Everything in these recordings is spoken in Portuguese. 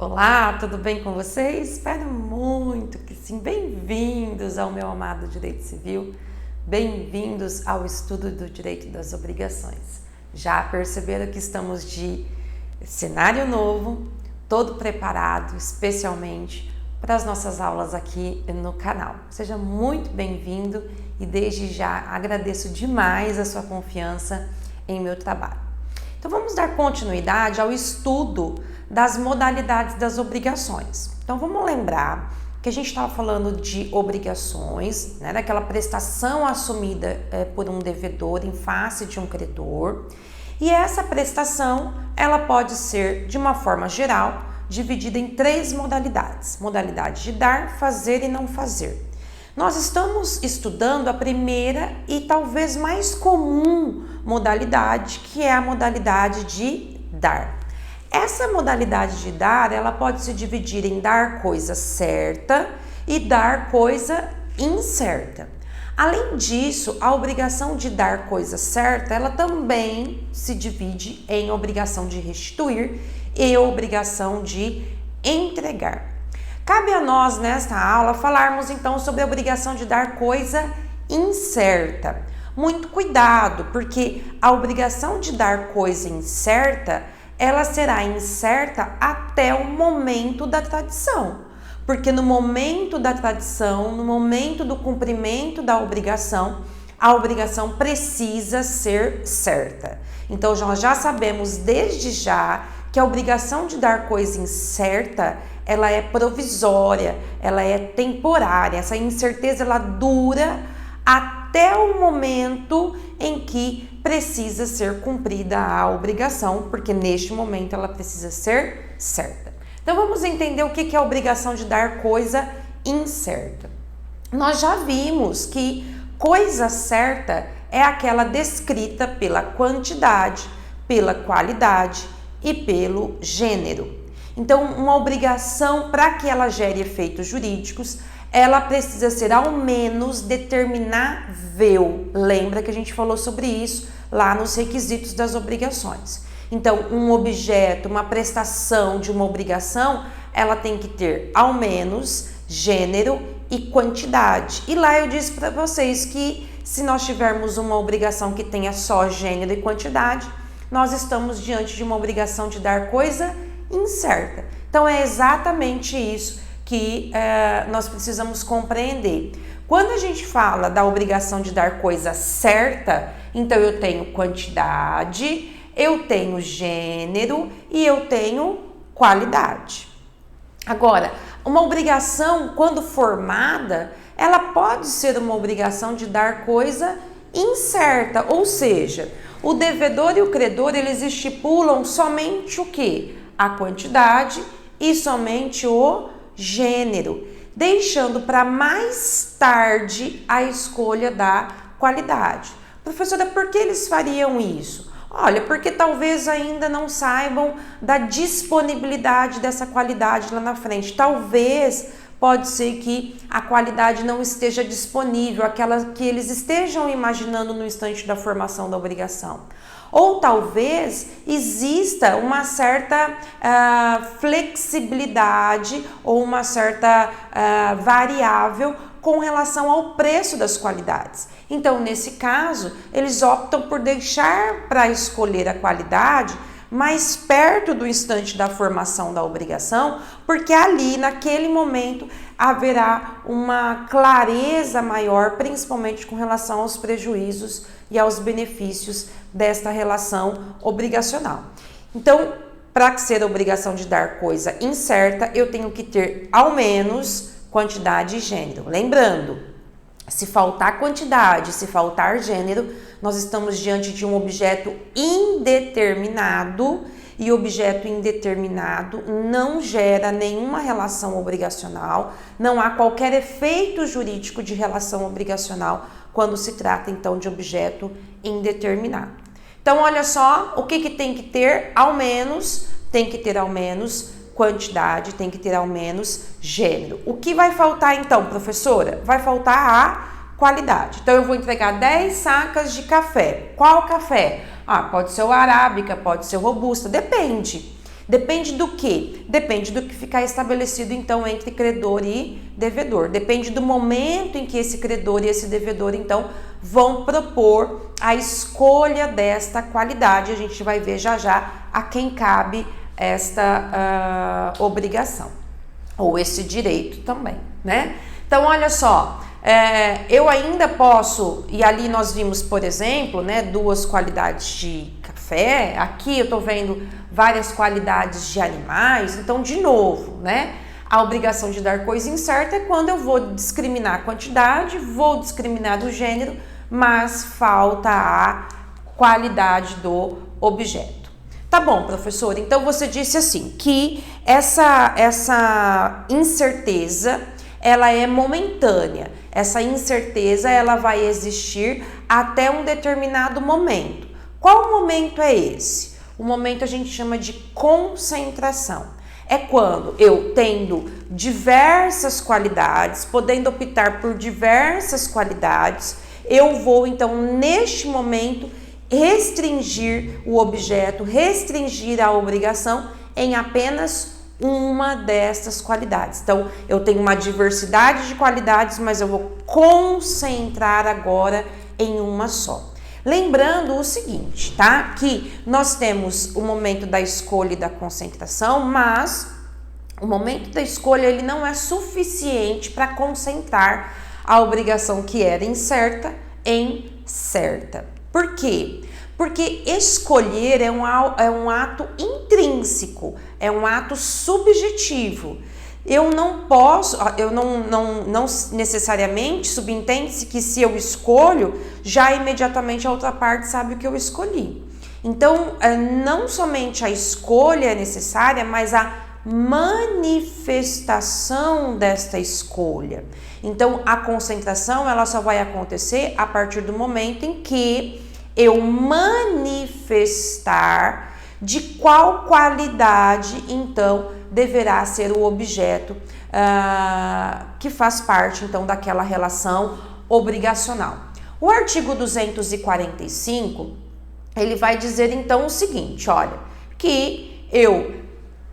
Olá, tudo bem com vocês? Espero muito que sim. Bem-vindos ao meu amado Direito Civil, bem-vindos ao estudo do Direito das Obrigações. Já perceberam que estamos de cenário novo, todo preparado especialmente para as nossas aulas aqui no canal. Seja muito bem-vindo e desde já agradeço demais a sua confiança em meu trabalho. Então vamos dar continuidade ao estudo das modalidades das obrigações. Então vamos lembrar que a gente estava falando de obrigações, né, daquela prestação assumida por um devedor em face de um credor. E essa prestação, ela pode ser, de uma forma geral, dividida em três modalidades. Modalidade de dar, fazer e não fazer. Nós estamos estudando a primeira e talvez mais comum modalidade, que é a modalidade de dar. Essa modalidade de dar, ela pode se dividir em dar coisa certa e dar coisa incerta. Além disso, a obrigação de dar coisa certa, ela também se divide em obrigação de restituir e obrigação de entregar. Cabe a nós, nesta aula, falarmos então sobre a obrigação de dar coisa incerta. Muito cuidado, porque a obrigação de dar coisa incerta, ela será incerta até o momento da tradição. Porque no momento da tradição, no momento do cumprimento da obrigação, a obrigação precisa ser certa. Então, nós já sabemos desde já que a obrigação de dar coisa incerta, ela é provisória, ela é temporária. Essa incerteza, ela dura até o momento em que precisa ser cumprida a obrigação, porque neste momento ela precisa ser certa. Então vamos entender o que é a obrigação de dar coisa incerta. Nós já vimos que coisa certa é aquela descrita pela quantidade, pela qualidade e pelo gênero. Então, uma obrigação, para que ela gere efeitos jurídicos, ela precisa ser ao menos determinável. Lembra que a gente falou sobre isso lá nos requisitos das obrigações. Então, um objeto, uma prestação de uma obrigação, ela tem que ter ao menos gênero e quantidade. E lá eu disse para vocês que se nós tivermos uma obrigação que tenha só gênero e quantidade, nós estamos diante de uma obrigação de dar coisa incerta. Então, é exatamente isso que nós precisamos compreender. Quando a gente fala da obrigação de dar coisa certa, então eu tenho quantidade, eu tenho gênero e eu tenho qualidade. Agora, uma obrigação, quando formada, ela pode ser uma obrigação de dar coisa incerta, ou seja, o devedor e o credor, eles estipulam somente o quê? A quantidade e somente o gênero, deixando para mais tarde a escolha da qualidade. Professora, por que eles fariam isso? Olha, porque talvez ainda não saibam da disponibilidade dessa qualidade lá na frente. Talvez pode ser que a qualidade não esteja disponível, aquela que eles estejam imaginando no instante da formação da obrigação. Ou talvez exista uma certa flexibilidade ou uma certa variável com relação ao preço das qualidades. Então, nesse caso, eles optam por deixar para escolher a qualidade mais perto do instante da formação da obrigação, porque ali, naquele momento, haverá uma clareza maior, principalmente com relação aos prejuízos e aos benefícios desta relação obrigacional. Então, para ser a obrigação de dar coisa incerta, eu tenho que ter ao menos quantidade e gênero. Lembrando, se faltar quantidade, se faltar gênero, nós estamos diante de um objeto indeterminado, e objeto indeterminado não gera nenhuma relação obrigacional, não há qualquer efeito jurídico de relação obrigacional quando se trata então de objeto indeterminado. Então, olha só, o que tem que ter? Tem que ter ao menos quantidade, tem que ter ao menos gênero. O que vai faltar então, professora? Vai faltar a qualidade. Então, eu vou entregar 10 sacas de café. Qual café? Pode ser o arábica, pode ser o robusta, depende. Depende do quê? Depende do que ficar estabelecido, então, entre credor e devedor. Depende do momento em que esse credor e esse devedor, então, vão propor a escolha desta qualidade. A gente vai ver já já a quem cabe esta obrigação, ou esse direito também, né? Então, olha só, eu ainda posso, e ali nós vimos, por exemplo, né, 2 qualidades de café, aqui eu tô vendo várias qualidades de animais, então, de novo, né, a obrigação de dar coisa incerta é quando eu vou discriminar a quantidade, vou discriminar o gênero, mas falta a qualidade do objeto. Tá bom, professor, então você disse assim, que essa incerteza, ela é momentânea. Essa incerteza, ela vai existir até um determinado momento. Qual momento é esse? O momento a gente chama de concentração. É quando eu tendo diversas qualidades, podendo optar por diversas qualidades, eu vou então neste momento restringir o objeto, restringir a obrigação em apenas uma dessas qualidades. Então, eu tenho uma diversidade de qualidades, mas eu vou concentrar agora em uma só. Lembrando o seguinte, tá? Que nós temos o momento da escolha e da concentração, mas o momento da escolha ele não é suficiente para concentrar a obrigação que era incerta em certa. Por quê? Porque escolher é um ato intrínseco, é um ato subjetivo. Eu não posso, não necessariamente subentende-se que se eu escolho, já imediatamente a outra parte sabe o que eu escolhi. Então, não somente a escolha é necessária, mas a manifestação desta escolha. Então, a concentração ela só vai acontecer a partir do momento em que eu manifestar de qual qualidade, então, deverá ser o objeto que faz parte, então, daquela relação obrigacional. O artigo 245, ele vai dizer, então, o seguinte, olha, que eu,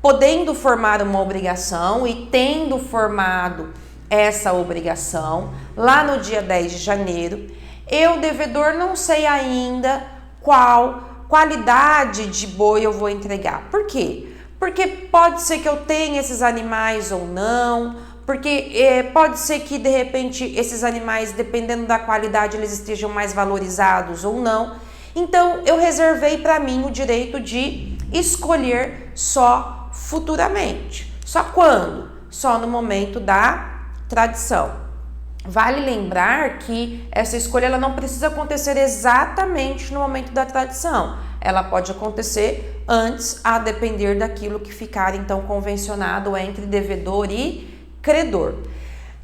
podendo formar uma obrigação e tendo formado essa obrigação, lá no dia 10 de janeiro, eu, devedor, não sei ainda qual qualidade de boi eu vou entregar. Por quê? Porque pode ser que eu tenha esses animais ou não, porque pode ser que, de repente, esses animais, dependendo da qualidade, eles estejam mais valorizados ou não. Então, eu reservei para mim o direito de escolher só futuramente. Só quando? Só no momento da tradição. Vale lembrar que essa escolha ela não precisa acontecer exatamente no momento da tradição. Ela pode acontecer antes, a depender daquilo que ficar então convencionado entre devedor e credor.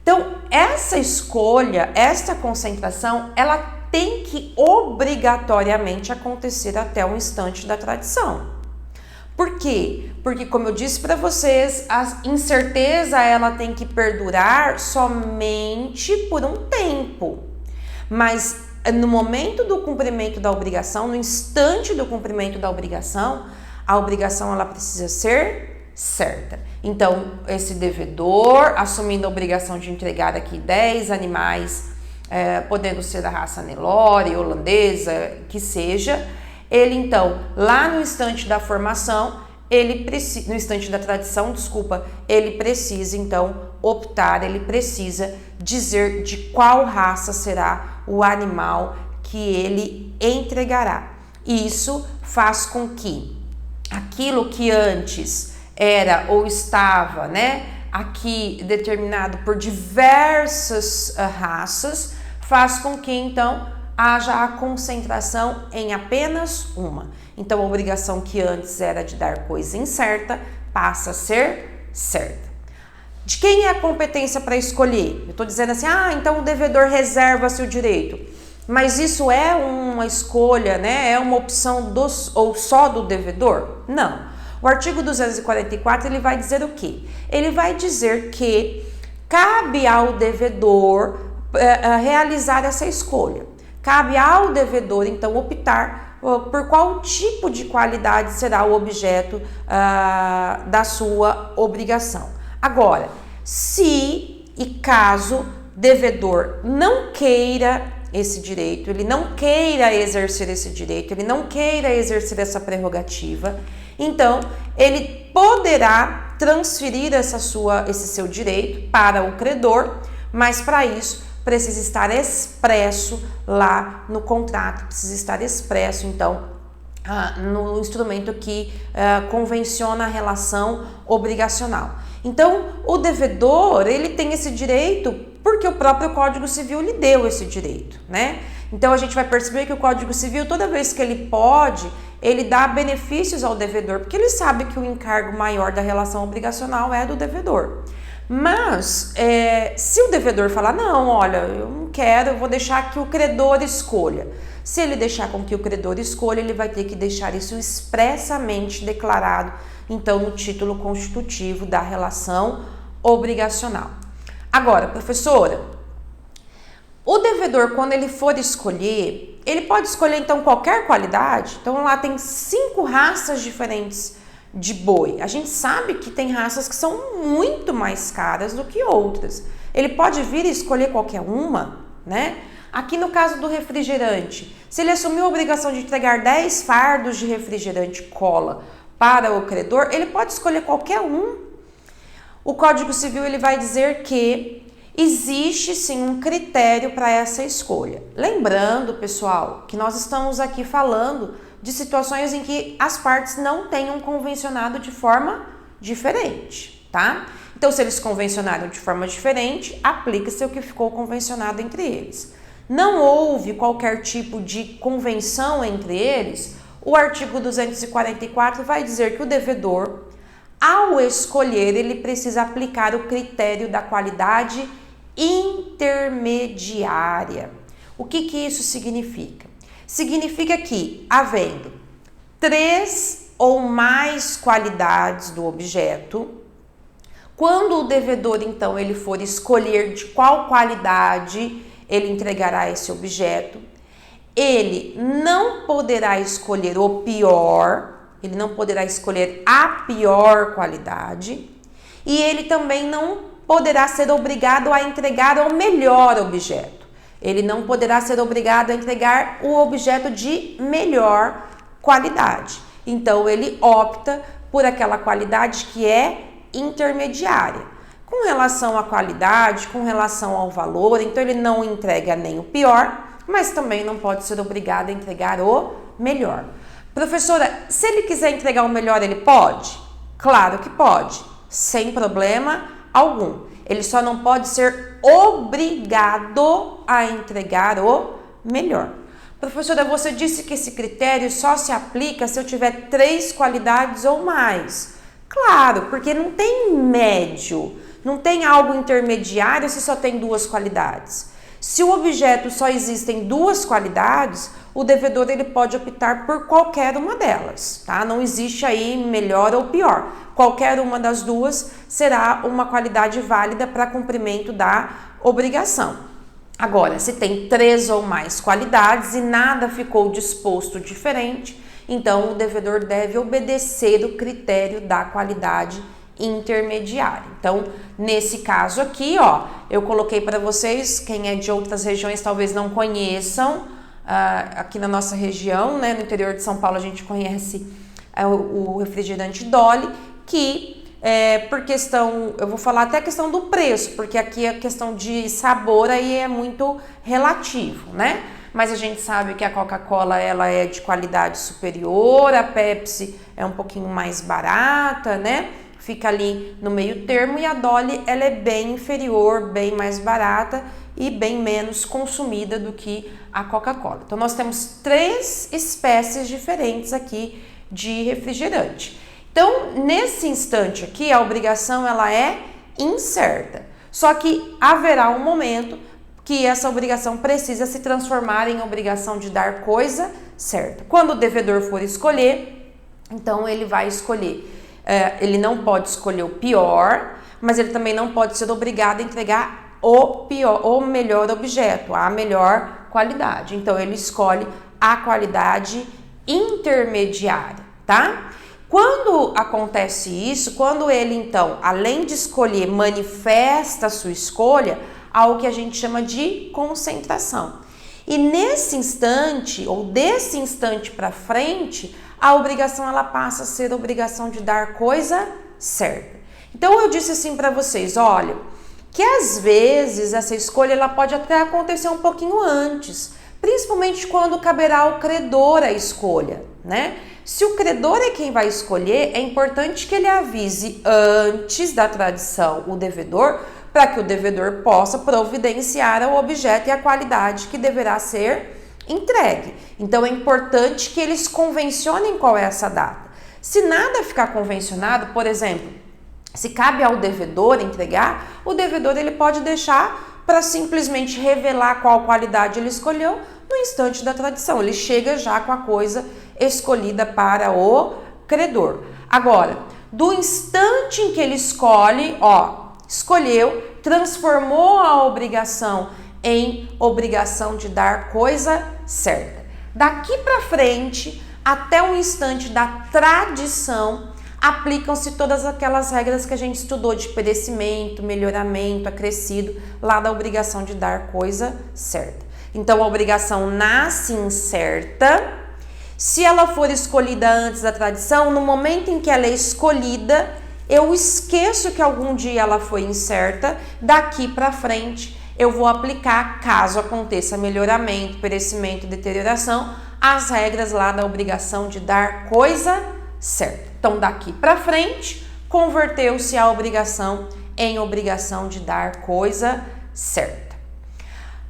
Então, essa escolha, esta concentração, ela tem que obrigatoriamente acontecer até o instante da tradição. Por quê? Porque, como eu disse para vocês, a incerteza ela tem que perdurar somente por um tempo. Mas no momento do cumprimento da obrigação, no instante do cumprimento da obrigação, a obrigação ela precisa ser certa. Então, esse devedor, assumindo a obrigação de entregar aqui 10 animais, podendo ser da raça Nelore, holandesa, que seja, ele então, lá no instante da formação, no instante da tradição, ele precisa então optar, ele precisa dizer de qual raça será o animal que ele entregará. Isso faz com que aquilo que antes era ou estava, né, aqui determinado por diversas raças, faz com que então haja a concentração em apenas uma. Então, a obrigação que antes era de dar coisa incerta passa a ser certa. De quem é a competência para escolher? Eu estou dizendo assim, então o devedor reserva-se o direito. Mas isso é uma escolha, né? É uma opção ou só do devedor? Não. O artigo 244 ele vai dizer o quê? Ele vai dizer que cabe ao devedor realizar essa escolha. Cabe ao devedor, então, optar por qual tipo de qualidade será o objeto da sua obrigação. Agora, se e caso devedor não queira esse direito, ele não queira exercer esse direito, ele não queira exercer essa prerrogativa, então ele poderá transferir esse seu direito para o credor, mas para isso precisa estar expresso lá no contrato, precisa estar expresso então no instrumento que convenciona a relação obrigacional. Então, o devedor, ele tem esse direito porque o próprio Código Civil lhe deu esse direito, né? Então, a gente vai perceber que o Código Civil, toda vez que ele pode, ele dá benefícios ao devedor, porque ele sabe que o encargo maior da relação obrigacional é do devedor. Mas, se o devedor falar, não, olha, eu não quero, eu vou deixar que o credor escolha. Se ele deixar com que o credor escolha, ele vai ter que deixar isso expressamente declarado, então, no título constitutivo da relação obrigacional. Agora, professora, o devedor, quando ele for escolher, ele pode escolher, então, qualquer qualidade? Então, lá tem 5 raças diferentes de boi. A gente sabe que tem raças que são muito mais caras do que outras. Ele pode vir e escolher qualquer uma, né? Aqui no caso do refrigerante, se ele assumiu a obrigação de entregar 10 fardos de refrigerante cola para o credor, ele pode escolher qualquer um. O Código Civil ele vai dizer que existe sim um critério para essa escolha. Lembrando, pessoal, que nós estamos aqui falando de situações em que as partes não tenham convencionado de forma diferente, tá? Então, se eles convencionaram de forma diferente, aplica-se o que ficou convencionado entre eles. Não houve qualquer tipo de convenção entre eles, o artigo 244 vai dizer que o devedor, ao escolher, ele precisa aplicar o critério da qualidade intermediária. O que isso significa? Significa que, havendo 3 ou mais qualidades do objeto, quando o devedor, então, ele for escolher de qual qualidade ele entregará esse objeto, ele não poderá escolher o pior, ele não poderá escolher a pior qualidade e ele também não poderá ser obrigado a entregar o melhor objeto. Ele não poderá ser obrigado a entregar o objeto de melhor qualidade. Então, ele opta por aquela qualidade que é intermediária. Com relação à qualidade, com relação ao valor, então ele não entrega nem o pior, mas também não pode ser obrigado a entregar o melhor. Professora, se ele quiser entregar o melhor, ele pode? Claro que pode, sem problema algum. Ele só não pode ser obrigado a entregar o melhor. Professora, você disse que esse critério só se aplica se eu tiver 3 qualidades ou mais. Claro, porque não tem médio, não tem algo intermediário se só tem 2 qualidades. Se o objeto só existem 2 qualidades, o devedor ele pode optar por qualquer uma delas, tá? Não existe aí melhor ou pior. Qualquer uma das duas será uma qualidade válida para cumprimento da obrigação. Agora, se tem 3 ou mais qualidades e nada ficou disposto diferente, então o devedor deve obedecer o critério da qualidade intermediária. Então, nesse caso aqui, ó, eu coloquei para vocês, quem é de outras regiões talvez não conheçam, aqui na nossa região, né, no interior de São Paulo a gente conhece o refrigerante Dolly, que por questão, eu vou falar até a questão do preço, porque aqui a questão de sabor aí é muito relativo, né? Mas a gente sabe que a Coca-Cola ela é de qualidade superior, a Pepsi é um pouquinho mais barata, né? Fica ali no meio termo, e a Dolly ela é bem inferior, bem mais barata e bem menos consumida do que a Coca-Cola. Então nós temos 3 espécies diferentes aqui de refrigerante. Então, nesse instante aqui, a obrigação ela é incerta. Só que haverá um momento que essa obrigação precisa se transformar em obrigação de dar coisa certa. Quando o devedor for escolher, então ele vai escolher. Ele não pode escolher o pior, mas ele também não pode ser obrigado a entregar o melhor objeto, a melhor qualidade. Então ele escolhe a qualidade intermediária, tá? Quando acontece isso, quando ele então, além de escolher, manifesta a sua escolha, há o que a gente chama de concentração. E nesse instante, ou desse instante para frente, a obrigação ela passa a ser a obrigação de dar coisa certa. Então eu disse assim para vocês, olha, que às vezes essa escolha ela pode até acontecer um pouquinho antes, principalmente quando caberá ao credor a escolha, né? Se o credor é quem vai escolher, é importante que ele avise antes da tradição o devedor, para que o devedor possa providenciar o objeto e a qualidade que deverá ser entregue. Então é importante que eles convencionem qual é essa data. Se nada ficar convencionado, por exemplo, se cabe ao devedor entregar, o devedor ele pode deixar para simplesmente revelar qual qualidade ele escolheu no instante da tradição. Ele chega já com a coisa escolhida para o credor. Agora, do instante em que ele escolhe, escolheu, transformou a obrigação em obrigação de dar coisa certa. Daqui para frente, até o instante da tradição, aplicam-se todas aquelas regras que a gente estudou de perecimento, melhoramento, acrescido, lá da obrigação de dar coisa certa. Então, a obrigação nasce incerta. Se ela for escolhida antes da tradição, no momento em que ela é escolhida, eu esqueço que algum dia ela foi incerta, daqui para frente eu vou aplicar, caso aconteça melhoramento, perecimento, deterioração, as regras lá da obrigação de dar coisa certa. Então, daqui para frente, converteu-se a obrigação em obrigação de dar coisa certa.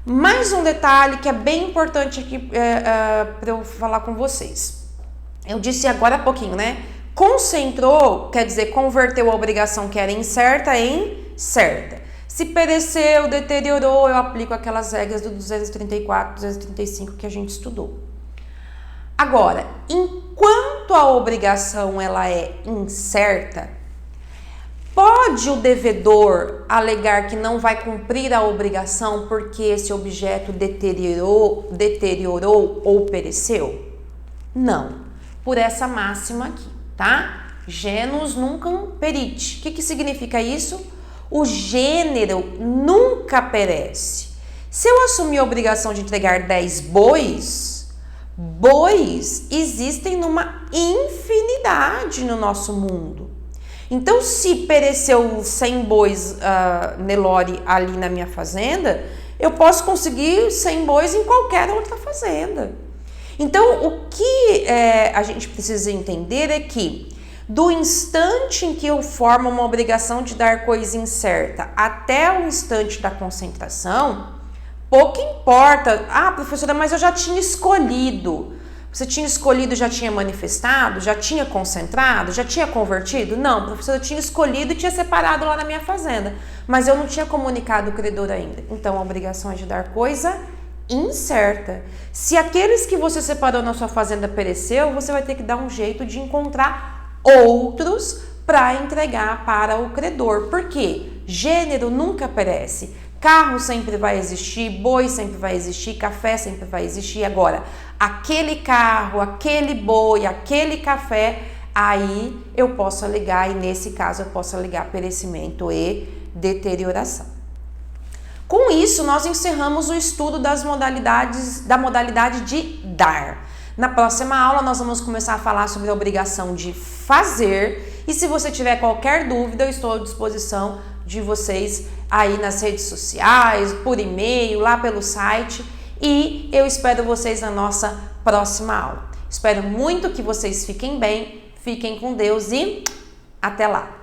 Mais um detalhe que é bem importante aqui para eu falar com vocês. Eu disse agora há pouquinho, né? Concentrou, quer dizer, converteu a obrigação que era incerta em certa. Se pereceu, deteriorou, eu aplico aquelas regras do 234, 235 que a gente estudou. Agora, enquanto a obrigação ela é incerta, pode o devedor alegar que não vai cumprir a obrigação porque esse objeto deteriorou ou pereceu? Não, por essa máxima aqui, tá? Genus nunquam perit. O que significa isso? O gênero nunca perece. Se eu assumir a obrigação de entregar 10 bois existem numa infinidade no nosso mundo. Então, se pereceu 100 bois Nelore ali na minha fazenda, eu posso conseguir 100 bois em qualquer outra fazenda. Então, o que a gente precisa entender é que do instante em que eu formo uma obrigação de dar coisa incerta até o instante da concentração, pouco importa. Ah, professora, mas eu já tinha escolhido. Você tinha escolhido, já tinha manifestado, já tinha concentrado, já tinha convertido? Não, professora, eu tinha escolhido e tinha separado lá na minha fazenda, mas eu não tinha comunicado o credor ainda. Então, a obrigação é de dar coisa incerta. Se aqueles que você separou na sua fazenda pereceu, você vai ter que dar um jeito de encontrar outros para entregar para o credor. Por quê? Gênero nunca perece. Carro sempre vai existir, boi sempre vai existir, café sempre vai existir. Agora, aquele carro, aquele boi, aquele café, aí eu posso alegar, e nesse caso eu posso alegar perecimento e deterioração. Com isso, nós encerramos o estudo da modalidade de dar. Na próxima aula, nós vamos começar a falar sobre a obrigação de fazer. E se você tiver qualquer dúvida, eu estou à disposição de vocês aí nas redes sociais, por e-mail, lá pelo site. E eu espero vocês na nossa próxima aula. Espero muito que vocês fiquem bem, fiquem com Deus e até lá!